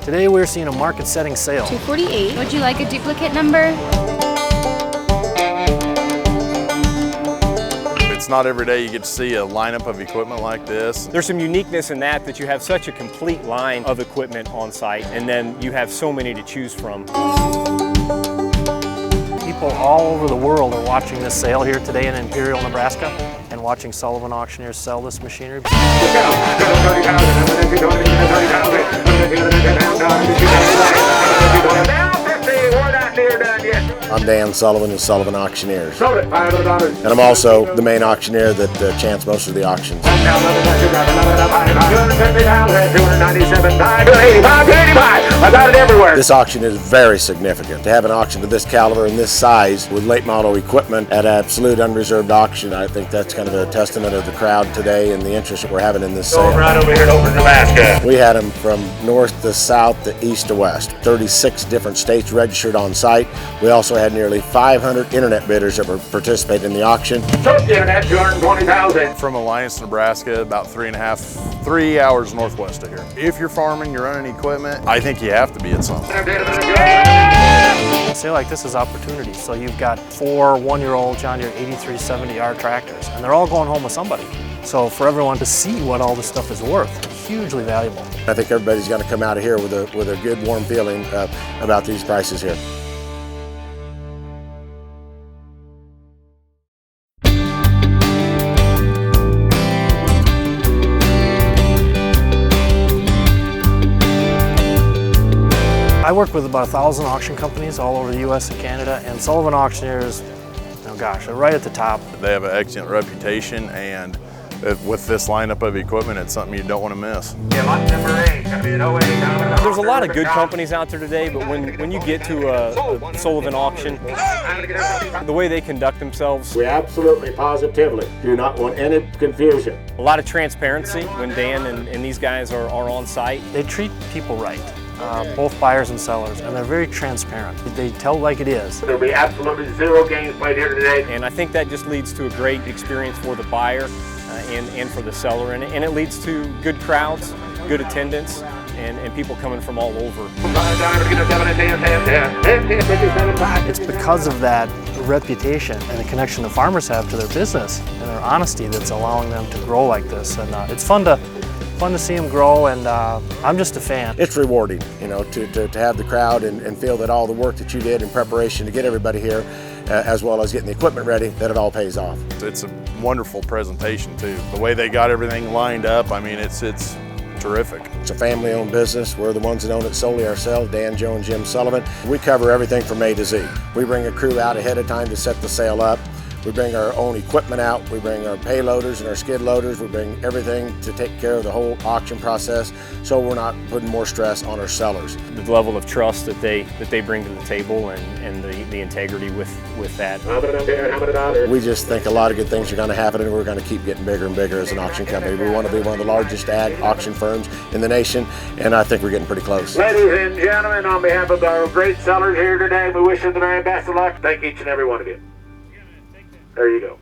Today we're seeing a market-setting sale. 248. Would you like a duplicate number? It's not every day you get to see a lineup of equipment like this. There's some uniqueness in that you have such a complete line of equipment on site, and then you have so many to choose from. People all over the world are watching this sale here today in Imperial, Nebraska, and watching Sullivan Auctioneers sell this machinery. I'm Dan Sullivan of Sullivan Auctioneers. And I'm also the main auctioneer that chants most of the auctions. This auction is very significant. To have an auction of this caliber and this size with late model equipment at absolute unreserved auction, I think that's kind of a testament of the crowd today and the interest that we're having in this sale. Right over here in Oakland, Nebraska. We had them from north to south to east to west. 36 different states registered on site. We also had nearly 500 internet bidders that were participating in the auction. Internet, 220,000. From Alliance, Nebraska, about 3 hours northwest of here. If you're farming, you're running equipment, I think you have to be at something. A sale like this is opportunity. So you've got 4 one-year-old John Deere 8370R tractors, and they're all going home with somebody. So for everyone to see what all this stuff is worth, hugely valuable. I think everybody's going to come out of here with a good, warm feeling about these prices here. I work with about 1,000 auction companies all over the U.S. and Canada, and Sullivan Auctioneers, oh gosh, they're right at the top. They have an excellent reputation, and with this lineup of equipment, it's something you don't want to miss. Yeah, lot number 8, gonna be an 08. There's a lot of good companies out there today, but when you get to a Sullivan auction, the way they conduct themselves, We absolutely, positively do not want any confusion. a lot of transparency when Dan and these guys are on site. They treat people right, both buyers and sellers, and they're very transparent. They tell like it is. There'll be absolutely 0 games played here today. And I think that just leads to a great experience for the buyer and for the seller, and it leads to good crowds, good attendance, and people coming from all over. It's because of that reputation and the connection the farmers have to their business and their honesty that's allowing them to grow like this. And it's fun to see them grow, and I'm just a fan. It's rewarding, you know, to have the crowd and feel that all the work that you did in preparation to get everybody here, as well as getting the equipment ready, that it all pays off. It's a wonderful presentation too. The way they got everything lined up, I mean, it's terrific. It's a family-owned business. We're the ones that own it solely ourselves, Dan, Joe, and Jim Sullivan. We cover everything from A to Z. We bring a crew out ahead of time to set the sale up. We bring our own equipment out. We bring our payloaders and our skid loaders. We bring everything to take care of the whole auction process, so we're not putting more stress on our sellers. The level of trust that they bring to the table and the integrity with that. We just think a lot of good things are going to happen, and we're going to keep getting bigger and bigger as an auction company. We want to be one of the largest ag auction firms in the nation, and I think we're getting pretty close. Ladies and gentlemen, on behalf of our great sellers here today, we wish you the very best of luck. Thank each and every one of you. There you go.